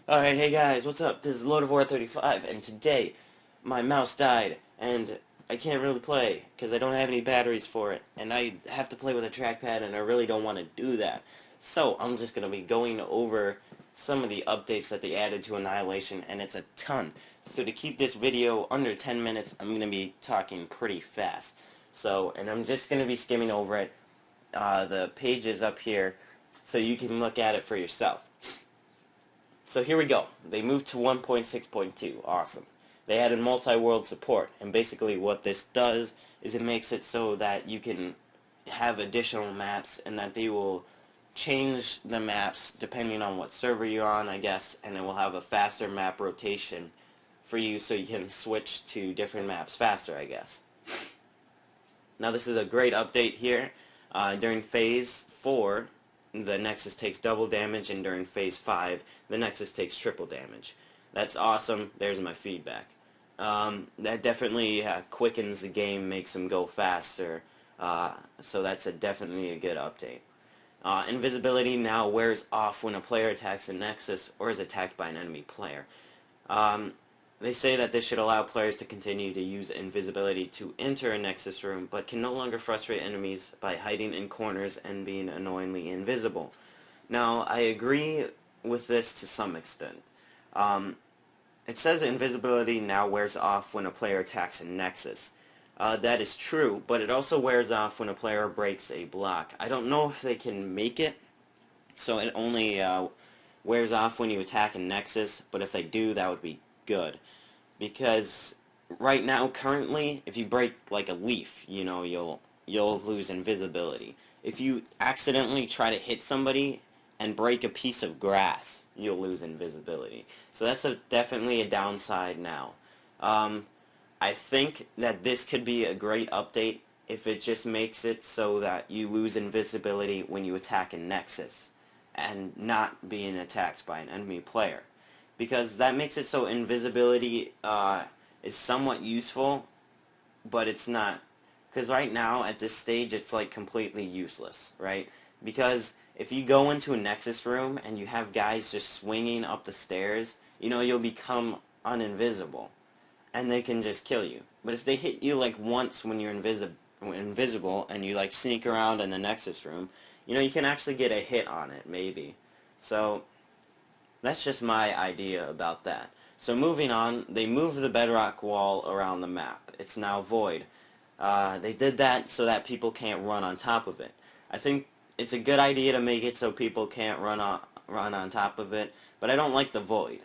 Alright, hey guys, what's up? This is Lord of War 35, and today my mouse died, and I can't really play, because I don't have any batteries for it, and I have to play with a trackpad, and I really don't want to do that. So, I'm just going to be going over some of the updates that they added to Annihilation, and it's a ton. So to keep this video under 10 minutes, I'm going to be talking pretty fast. So, and I'm just going to be skimming over it. The page is up here, so you can look at it for yourself. So here we go. They moved to 1.6.2. Awesome. They added multi-world support, and basically what this does is it makes it so that you can have additional maps and that they will change the maps depending on what server you're on, I guess, and it will have a faster map rotation for you so you can switch to different maps faster, I guess. Now this is a great update here. During Phase 4, the Nexus takes double damage, and during Phase 5, the Nexus takes triple damage. That's awesome. There's my feedback. That definitely quickens the game, makes them go faster, so that's definitely a good update. Invisibility now wears off when a player attacks a Nexus or is attacked by an enemy player. They say that this should allow players to continue to use invisibility to enter a Nexus room, but can no longer frustrate enemies by hiding in corners and being annoyingly invisible. Now, I agree with this to some extent. It says invisibility now wears off when a player attacks a Nexus. That is true, but it also wears off when a player breaks a block. I don't know if they can make it so it only wears off when you attack a Nexus, but if they do, that would be good. Because right now, currently, if you break like a leaf, you'll lose invisibility. If you accidentally try to hit somebody and break a piece of grass, you'll lose invisibility. So that's definitely a downside now. I think that this could be a great update if it just makes it so that you lose invisibility when you attack a Nexus and not being attacked by an enemy player. Because that makes it so invisibility is somewhat useful, but it's not. Because right now, at this stage, it's like completely useless, right? Because if you go into a Nexus room and you have guys just swinging up the stairs, you'll become uninvisible, and they can just kill you. But if they hit you like once when you're invisible and you like sneak around in the Nexus room, you can actually get a hit on it, maybe. So that's just my idea about that. So moving on, they moved the bedrock wall around the map. It's now void. They did that so that people can't run on top of it. I think it's a good idea to make it so people can't run on top of it, but I don't like the void.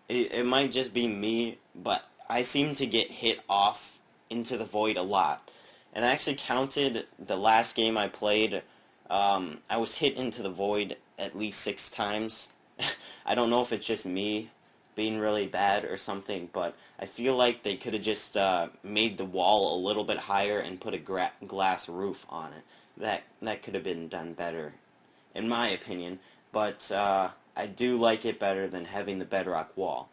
It might just be me, but I seem to get hit off into the void a lot. And I actually counted the last game I played. I was hit into the void at least 6 times. I don't know if it's just me being really bad or something, but I feel like they could have just made the wall a little bit higher and put a glass roof on it. That could have been done better, in my opinion, but I do like it better than having the bedrock wall.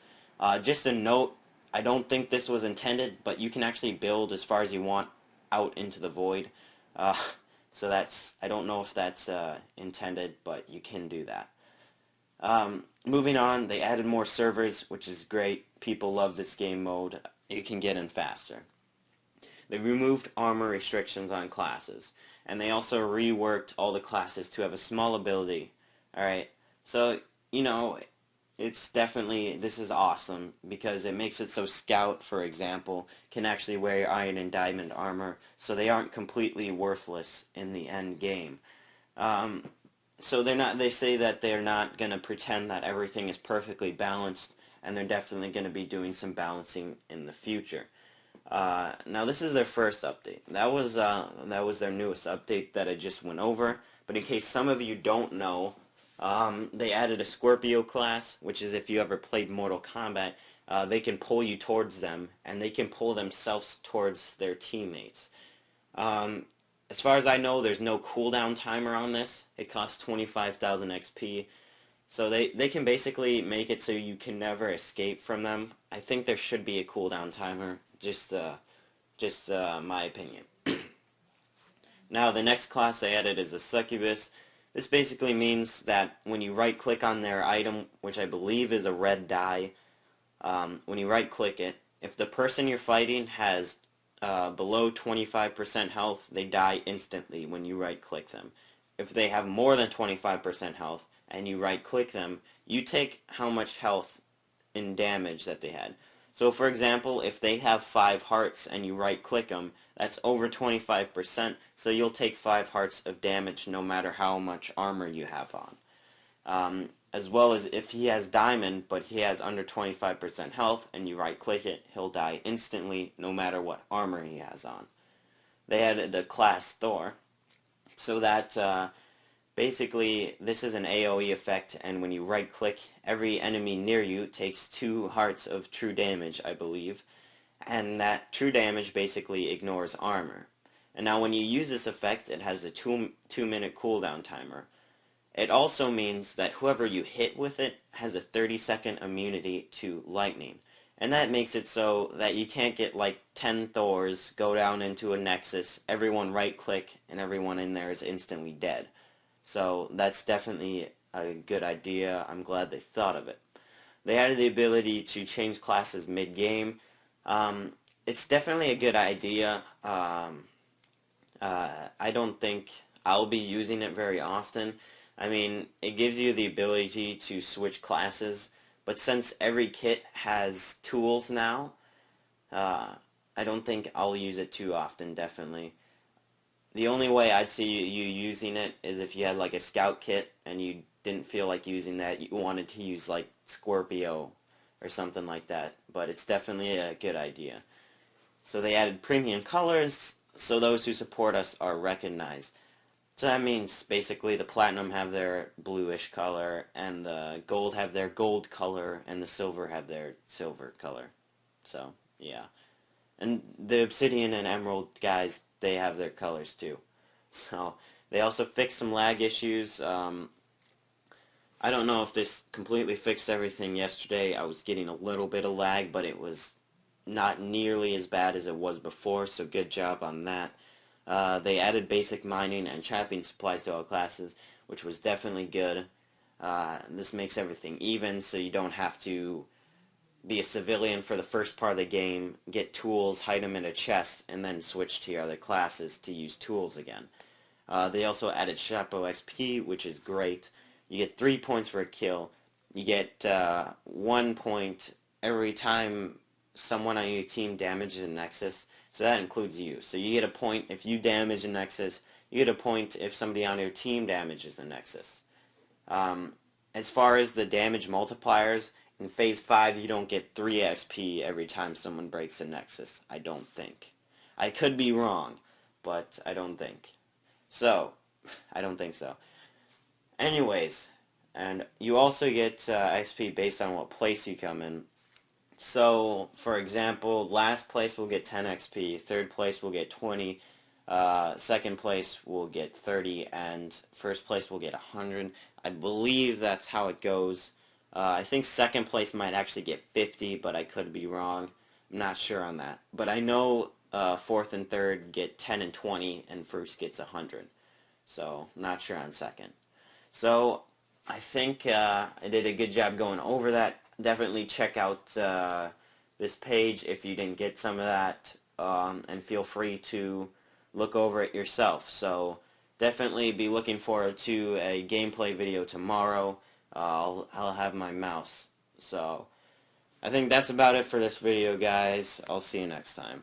Just a note, I don't think this was intended, but you can actually build as far as you want out into the void. So I don't know if that's intended, but you can do that. Moving on, they added more servers, which is great. People love this game mode. You can get in faster. They removed armor restrictions on classes, and they also reworked all the classes to have a small ability. Alright, so, this is awesome, because it makes it so Scout, for example, can actually wear iron and diamond armor, so they aren't completely worthless in the end game. So they say that they're not going to pretend that everything is perfectly balanced, and they're definitely going to be doing some balancing in the future. Now this is their first update. That was their newest update that I just went over, but in case some of you don't know, they added a Scorpio class, which is if you ever played Mortal Kombat, they can pull you towards them, and they can pull themselves towards their teammates. As far as I know, there's no cooldown timer on this. It costs 25,000 XP. So they can basically make it so you can never escape from them. I think there should be a cooldown timer. Just my opinion. Now, the next class they added is a Succubus. This basically means that when you right click on their item, which I believe is a red die, when you right click it, if the person you're fighting has below 25% health, they die instantly when you right click them. If they have more than 25% health and you right click them, you take how much health in damage that they had. So for example, if they have 5 hearts and you right click them, that's over 25%, so you'll take 5 hearts of damage no matter how much armor you have on. As well as if he has diamond but he has under 25% health and you right click it, he'll die instantly no matter what armor he has on. They added a class Thor, so that basically this is an AoE effect, and when you right click, every enemy near you takes 2 hearts of true damage, I believe, and that true damage basically ignores armor. And now when you use this effect, it has a 2-minute cooldown timer. It also means that whoever you hit with it has a 30-second immunity to lightning. And that makes it so that you can't get like 10 Thors, go down into a Nexus, everyone right click, and everyone in there is instantly dead. So that's definitely a good idea. I'm glad they thought of it. They added the ability to change classes mid-game. It's definitely a good idea. I don't think I'll be using it very often. I mean, it gives you the ability to switch classes, but since every kit has tools now, I don't think I'll use it too often, definitely. The only way I'd see you using it is if you had like a scout kit and you didn't feel like using that, you wanted to use like Scorpio or something like that, but it's definitely a good idea. So they added premium colors, so those who support us are recognized. So that means basically the platinum have their bluish color, and the gold have their gold color, and the silver have their silver color. So, yeah. And the obsidian and emerald guys, they have their colors too. So, they also fixed some lag issues. I don't know if this completely fixed everything yesterday. I was getting a little bit of lag, but it was not nearly as bad as it was before, so good job on that. They added basic mining and trapping supplies to all classes, which was definitely good. This makes everything even, so you don't have to be a civilian for the first part of the game, get tools, hide them in a chest, and then switch to your other classes to use tools again. They also added Chapeau XP, which is great. You get 3 points for a kill. You get 1 point every time someone on your team damages a Nexus. So that includes you. So you get a point if you damage a Nexus. You get a point if somebody on your team damages a Nexus. As far as the damage multipliers, in Phase 5 you don't get 3 XP every time someone breaks a Nexus. I don't think. I could be wrong, but I don't think. So, I don't think so. Anyways, and you also get XP based on what place you come in. So, for example, last place will get 10 XP, third place will get 20, second place will get 30, and first place will get 100. I believe that's how it goes. I think second place might actually get 50, but I could be wrong. I'm not sure on that. But I know fourth and third get 10 and 20, and first gets 100. So, not sure on second. So, I think I did a good job going over that. Definitely check out this page if you didn't get some of that, and feel free to look over it yourself. So definitely be looking forward to a gameplay video tomorrow. I'll have my mouse. So I think that's about it for this video, guys. I'll see you next time.